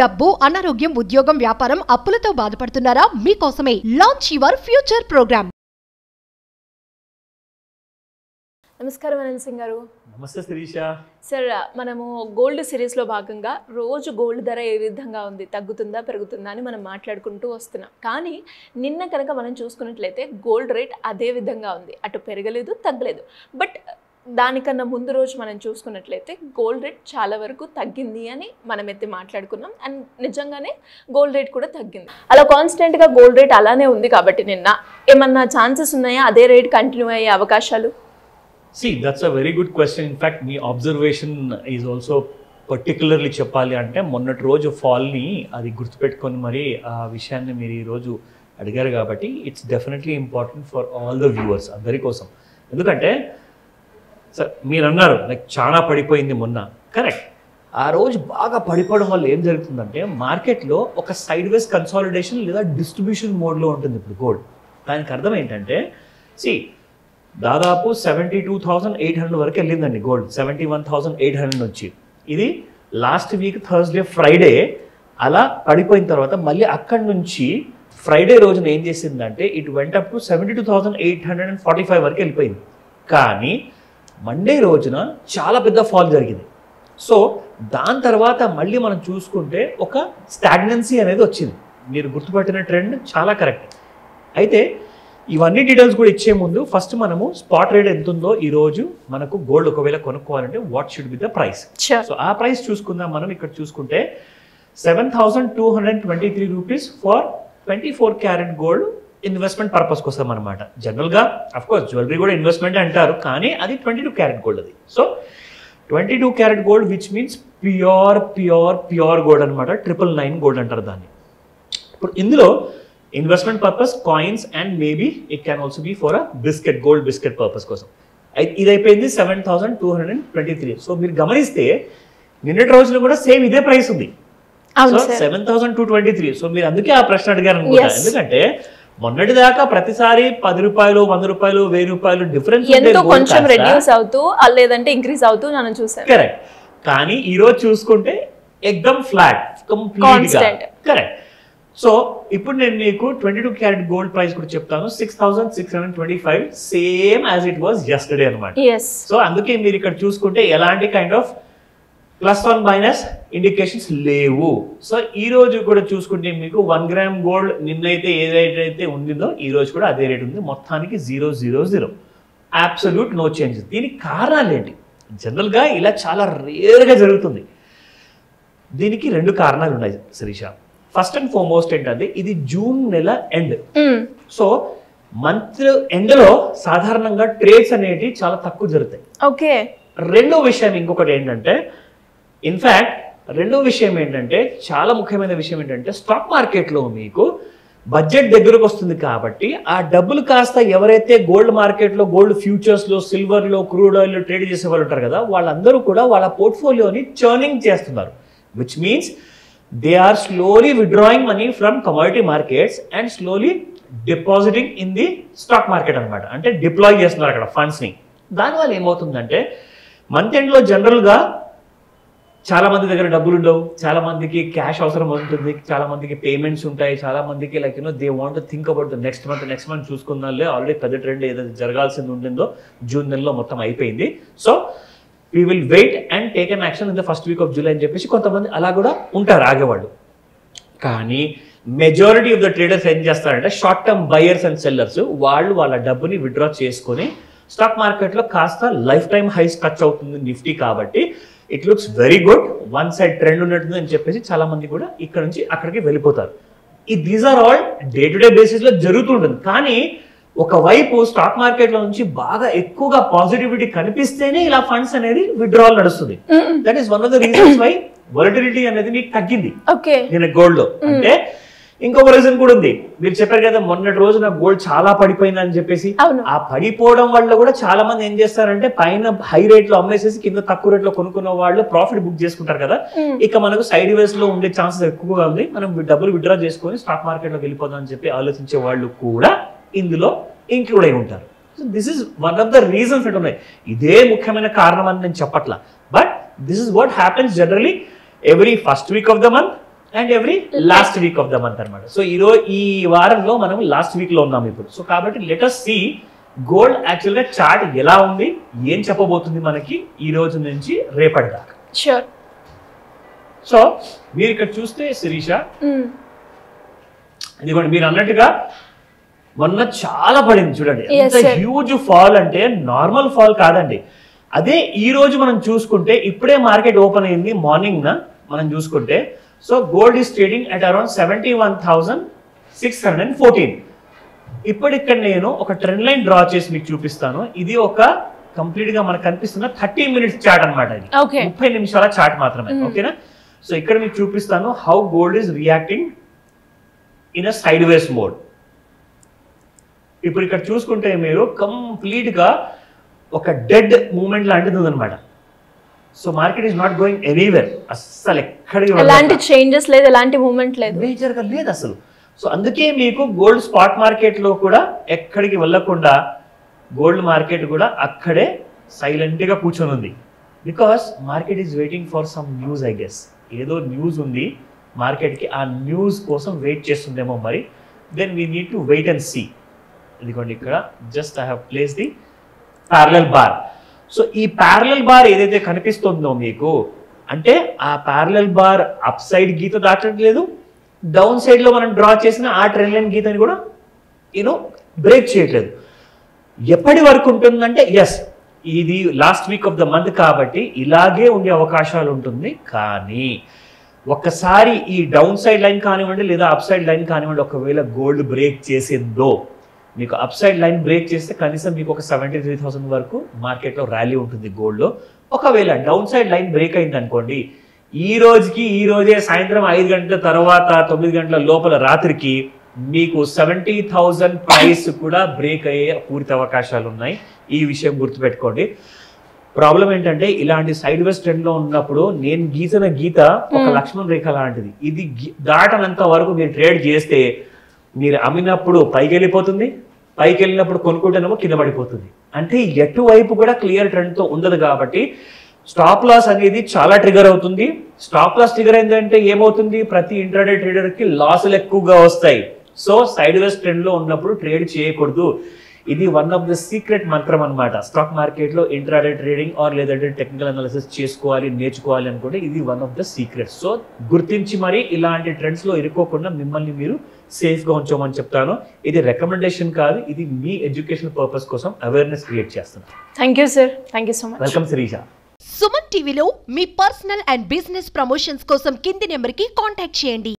డబ్బు, అనారోగ్యం, ఉద్యోగం, వ్యాపారం, అప్పులతో బాధపడుతున్నారా? మీకోసమే లాంచ్ యువర్ ఫ్యూచర్ ప్రోగ్రామ్. నమస్కారం అనంత్ సింగ్ గారు. నమస్తే శిరీష. సార్, మనము గోల్డ్ సిరీస్లో భాగంగా రోజు గోల్డ్ ధర ఏ విధంగా ఉంది, తగ్గుతుందా పెరుగుతుందా అని మనం మాట్లాడుకుంటూ వస్తున్నాం. కానీ నిన్న కనుక మనం చూసుకున్నట్లయితే గోల్డ్ రేట్ అదే విధంగా ఉంది, అటు పెరగలేదు తగ్గలేదు. బట్ దానికన్నా ముందు రోజు మనం చూసుకున్నట్లయితే గోల్డ్ రేట్ చాలా వరకు తగ్గింది అని మనమైతే మాట్లాడుకున్నాం. అండ్ నిజంగానే గోల్డ్ రేట్ కూడా తగ్గింది. అలా కాన్స్టెంట్గా గోల్డ్ రేట్ అలానే ఉంది కాబట్టి నిన్న ఏమన్నా ఛాన్సెస్ ఉన్నాయా అదే రేట్ కంటిన్యూ అయ్యే అవకాశాలు? See, that's a very good question. In fact, me observation is also particularly చెప్పాలి అంటే మొన్నటి రోజు ఫాల్ని అది గుర్తుపెట్టుకొని మరి ఆ విషయాన్ని మీరు ఈరోజు అడిగారు కాబట్టి it's definitely important for all the viewers, అందరి కోసం. ఎందుకంటే సార్ మీరు అన్నారు లైక్ చాలా పడిపోయింది మొన్న, కరెక్ట్. ఆ రోజు బాగా పడిపోవడం వల్ల ఏం జరుగుతుందంటే మార్కెట్లో ఒక సైడ్ వేస్ కన్సాలిడేషన్ లేదా డిస్ట్రిబ్యూషన్ మోడ్లో ఉంటుంది ఇప్పుడు గోల్డ్. దానికి అర్థం ఏంటంటే దాదాపు 72,800 వరకు వెళ్ళిందండి గోల్డ్, 71,800 నుంచి. ఇది లాస్ట్ వీక్ థర్స్డే ఫ్రైడే అలా పడిపోయిన తర్వాత మళ్ళీ అక్కడి నుంచి ఫ్రైడే రోజున ఏం చేసిందంటే ఇట్ వెంట్ అప్ టు 72,845 వరకు వెళ్ళిపోయింది. కానీ మండే రోజున చాలా పెద్ద ఫాల్ జరిగింది. సో దాని తర్వాత మళ్ళీ మనం చూసుకుంటే ఒక స్టాగ్నెన్సీ అనేది వచ్చింది. మీరు గుర్తుపట్టిన ట్రెండ్ చాలా కరెక్ట్. అయితే ఇవన్నీ డీటెయిల్స్ కూడా ఇచ్చే ముందు ఫస్ట్ మనము స్పాట్ రేట్ ఎంత ఉందో ఈ రోజు మనకు గోల్డ్ ఒకవేళ కొనుక్కోవాలంటే what should be the price. So ఆ ప్రైస్ చూసుకుందాం. మనం ఇక్కడ చూసుకుంటే 7,223 rupees for 24 carat gold investment purpose కోసం అనమాట. జనరల్గా అఫ్కోర్స్ జ్యువెలరీ కూడా ఇన్వెస్ట్మెంట్ అంటారు, కానీ అది 22 క్యారెట్ గోల్డ్. అది so 22 carat gold which means pure gold అనమాట. 999 గోల్డ్ అంటారు దాన్ని. ఇప్పుడు ఇందులో investment purpose coins and maybe it can also be for a biscuit, gold biscuit purpose కోసం. ఇది అయిపోయింది 7,223. సో మీరు గమనిస్తే నిన్నటి రోజున కూడా సేమ్ ఇదే ప్రైస్ ఉంది. సో 7,223. సో మీరు అందుకే ఆ ప్రశ్న అడిగారు అనుకుంటా. ఎందుకంటే మొన్నటి దాకా ప్రతిసారి 10 రూపాయలు, 100 రూపాయలు, 1000 రూపాయలు డిఫరెన్స్ కొంచెం రెడ్యూస్ అవుతూ లేదంటే ఇంక్రీజ్ అవుతూ మనం చూసాం. కరెక్ట్. కానీ ఈ రోజు చూసుకుంటే ఎక్దమ్ ఫ్లాట్, కంప్లీట్ కరెక్ట్. సో ఇప్పుడు నేను మీకు 22 క్యారెట్ గోల్డ్ ప్రైస్ కూడా చెప్తాను. 6,625 same as it was yesterday అనమాట. సో అందుకే మీరు ఇక్కడ చూసుకుంటే ఎలాంటి kind of plus one minus indications లేవు. సో ఈ రోజు కూడా చూసుకుంటే మీకు 1 గ్రామ్ గోల్డ్ నిన్నైతే ఏ రేట్ అయితే ఉండిందో ఈ రోజు కూడా అదే రేట్ ఉంది. మొత్తానికి 000 అబ్సల్యూట్ నో చేంజెస్. దీనికి కారణాలు ఏంటి? జనరల్గా ఇలా చాలా రేర్గా జరుగుతుంది. దీనికి 2 కారణాలు ఉన్నాయి శిరీష. ఫస్ట్ అండ్ ఫార్మోస్ట్ ఏంటంటే ఇది జూన్ నెల ఎండ్. సో మంత్ ఎండ్లో సాధారణంగా ట్రేడ్స్ అనేవి చాలా తక్కువ జరుగుతాయి. ఓకే. రెండో విషయం ఇంకొకటి ఏంటంటే చాలా ముఖ్యమైన విషయం ఏంటంటే స్టాక్ మార్కెట్లో మీకు బడ్జెట్ దగ్గరకు వస్తుంది కాబట్టి ఆ డబ్బులు కాస్త ఎవరైతే గోల్డ్ మార్కెట్లో గోల్డ్ ఫ్యూచర్స్లో, సిల్వర్లో, క్రూడ్ ఆయిల్లో ట్రేడ్ చేసే వాళ్ళు ఉంటారు కదా, వాళ్ళందరూ కూడా వాళ్ళ పోర్ట్ఫోలియోని చర్నింగ్ చేస్తున్నారు. Which means they are slowly withdrawing money from commodity markets and slowly depositing in the stock market అనమాట. అంటే డిప్లాయ్ చేస్తున్నారు అక్కడ ఫండ్స్ని. దానివల్ల ఏమవుతుందంటే మంత్ ఎండ్లో జనరల్గా చాలా మంది దగ్గర డబ్బులు ఉండవు, చాలా మందికి క్యాష్ అవసరం ఉంటుంది, చాలా మందికి పేమెంట్స్ ఉంటాయి, చాలా మందికి like they want to think about the next month చూసుకుందాంలే, ఆల్రెడీ పెద్ద ట్రెండ్ ఏదైతే జరగాల్సింది ఉండిందో జూన్ నెలలో మొత్తం అయిపోయింది. So we will wait and take an action in the first week of July అని చెప్పేసి కొంతమంది అలా కూడా ఉంటారు ఆగేవాళ్ళు. కానీ మెజారిటీ ఆఫ్ ద ట్రేడర్స్ ఏం చేస్తారంటే short term buyers and sellers వాళ్ళు వాళ్ళ డబ్బుని విత్డ్రా చేసుకొని స్టాక్ మార్కెట్లో కాస్త లైఫ్ టైమ్ హైస్ టచ్ అవుతుంది నిఫ్టీ కాబట్టి it looks very good, one side trend ఉన్నట్టుంది అని చెప్పేసి చాలా మంది కూడా ఇక్కడ నుంచి అక్కడికి వెళ్ళిపోతారు. These are all day to day బేసిస్లో జరుగుతుంటుంది. కానీ ఒకవైపు స్టాక్ మార్కెట్ లో నుంచి బాగా ఎక్కువగా పాజిటివిటీ కనిపిస్తేనే ఇలా ఫండ్స్ అనేది విత్డ్రావల్ నడుస్తుంది. That is one of the reasons why volatility అనేది మీకు తగ్గింది నేను గోల్డ్ లో. అంటే ఇంకొక రీజన్ కూడా ఉంది. మీరు చెప్పారు కదా మొన్నటి రోజున గోల్డ్ చాలా పడిపోయింది అని చెప్పేసి. ఆ పడిపోవడం వల్ల కూడా చాలా మంది ఏం చేస్తారంటే పైన హై రేట్ లో అమ్మేసేసి కింద తక్కువ రేట్ లో కొనుక్కున్న వాళ్ళు ప్రాఫిట్ బుక్ చేసుకుంటారు కదా. ఇక మనకు సైడ్ వేస్ లో ఉండే ఛాన్సెస్ ఎక్కువగా ఉంది, మనం డబ్బులు విత్డ్రా చేసుకొని స్టాక్ మార్కెట్ లోకి వెళ్ళిపోదాం అని చెప్పి ఆలోచించే వాళ్ళు కూడా ఇందులో ఇంక్లూడ్ అయి ఉంటారు. So this is one of the reasons అంటే ఉన్నాయి. ఇదే ముఖ్యమైన కారణం అని నేను చెప్పట్లా, but this is what happens generally every first week off the month and every last week off the month అనమాట. సో ఈ వారంలో మనం లాస్ట్ వీక్ లో ఉన్నాం ఇప్పుడు. సో కాబట్టి let us see gold actual గా చార్ట్ ఎలా ఉంది, ఏం చెప్పబోతుంది మనకి ఈ రోజు నుంచి రేపటి దాకా. షూర్. సో మీరు ఇక్కడ చూస్తే శిరీష, ఇదిగోండి మీరు అన్నట్టుగా మొన్న చాలా పడింది చూడండి, ఎంత హ్యూజ్ ఫాల్ అంటే నార్మల్ ఫాల్ కాదండి. అదే ఈ రోజు మనం చూసుకుంటే ఇప్పుడే మార్కెట్ ఓపెన్ అయింది మార్నింగ్ మనం చూసుకుంటే. So gold is trading at around 71,614. ఇప్పుడు ఇక్కడ నేను ఒక ట్రెండ్ లైన్ డ్రా చేసి మీకు చూపిస్తాను. ఇది ఒక కంప్లీట్ గా మనకు కనిపిస్తున్న 30 minutes చార్ట్ అనమాట. ఇది 30 నిమిషాల చార్ట్ మాత్రమే. ఓకేనా? సో ఇక్కడ మీకు చూపిస్తాను how gold is reacting in a side ways mode. ఇప్పుడు ఇక్కడ చూసుకుంటే మీరు కంప్లీట్ గా ఒక డెడ్ మూమెంట్ లాంటిది ఉందన్నమాట. So market is not going anywhere. అస్సలు ఎక్కడికి ఎలాంటి చేంజెస్ లేదు, ఎలాంటి మూమెంట్ లేదు, మేజర్ గా లేదు అసలు. సో అందుకే మీకు గోల్డ్ స్పాట్ మార్కెట్ లో కూడా ఎక్కడికి వెళ్ళకుండా గోల్డ్ మార్కెట్ కూడా అక్కడే సైలెంట్ గా కూర్చొని ఉంది. Because market is waiting for some news. I guess ఏదో న్యూస్ ఉంది మార్కెట్ కి, ఆ న్యూస్ కోసం వెయిట్ చేస్తుందేమో మరి. Then we need to wait and see. ఇదిగోండి ఇక్కడ just I have place the parallel bar. So ఈ ప్యారలల్ బార్ ఏదైతే కనిపిస్తుందో మీకు, అంటే ఆ ప్యారలల్ బార్ అప్ సైడ్ గీత దాటట్లేదు, డౌన్ సైడ్ లో మనం డ్రా చేసిన ఆ ట్రెండ్ లైన్ గీతని కూడా బ్రేక్ చేయట్లేదు. ఎప్పటి వరకు ఉంటుందంటే ఎస్ ఇది last week off the month కాబట్టి ఇలాగే ఉండే అవకాశాలు ఉంటుంది. కానీ ఒక్కసారి ఈ డౌన్ సైడ్ లైన్ కానివ్వండి లేదా అప్ సైడ్ లైన్ కానివ్వండి, ఒకవేళ గోల్డ్ బ్రేక్ చేసిందో, మీకు అప్ సైడ్ లైన్ బ్రేక్ చేస్తే కనీసం మీకు ఒక 73,000 వరకు మార్కెట్లో ర్యాలీ ఉంటుంది గోల్డ్లో. ఒకవేళ డౌన్ సైడ్ లైన్ బ్రేక్ అయింది అనుకోండి, ఈ రోజే సాయంత్రం 5 గంటల తర్వాత 9 గంటల లోపల రాత్రికి మీకు 70,000 ప్రైస్ కూడా బ్రేక్ అయ్యే పూర్తి అవకాశాలు ఉన్నాయి. ఈ విషయం గుర్తుపెట్టుకోండి. ప్రాబ్లం ఏంటంటే ఇలాంటి సైడ్ వేస్ ట్రెండ్ లో ఉన్నప్పుడు నేను గీసిన గీత ఒక లక్ష్మణ్ రేఖ లాంటిది. ఇది దాటనంత వరకు మీరు ట్రేడ్ చేస్తే మీరు అమ్మినప్పుడు పైకి వెళ్ళిపోతుంది, పైకి వెళ్ళినప్పుడు కొనుక్కుంటేనేమో కింద పడిపోతుంది. అంటే ఎటువైపు కూడా క్లియర్ ట్రెండ్ తో ఉండదు. కాబట్టి స్టాప్ లాస్ అనేది చాలా ట్రిగర్ అవుతుంది. స్టాప్ లాస్ ట్రిగర్ అయిందంటే ఏమవుతుంది, ప్రతి ఇంట్రాడే ట్రేడర్ కి లాసులు ఎక్కువగా వస్తాయి. సో సైడ్ వేస్ ట్రెండ్ లో ఉన్నప్పుడు ట్రేడ్ చేయకూడదు. ఇది వన్ ఆఫ్ ద సీక్రెట్ మంత్రం అనమాట. స్టాక్ మార్కెట్ లో ఇంట్రాడే ట్రేడింగ్ ఆర్ లేదంటే టెక్నికల్ అనాలిసిస్ చేసుకోవాలి, నేర్చుకోవాలి అనుకుంటే ఇది one of the secrets. So గుర్తించి మరి ఇలాంటి ట్రెండ్స్ లో ఇరుక్కోకుండా మిమ్మల్ని మీరు సేఫ్ గా ఉంచమని చెప్తాను. ఇది రికమెండేషన్ కాదు, ఇది మీ ఎడ్యుకేషన్ పర్పస్ కోసం అవేర్నెస్ క్రియేట్ చేస్తున్నాను. Thank you sir, thank you so much. Welcome Shirisha. Suman టీవీలో మీ పర్సనల్ అండ్ బిజినెస్ ప్రమోషన్స్ కోసం కింది నెంబర్కి కాంటాక్ట్ చేయండి.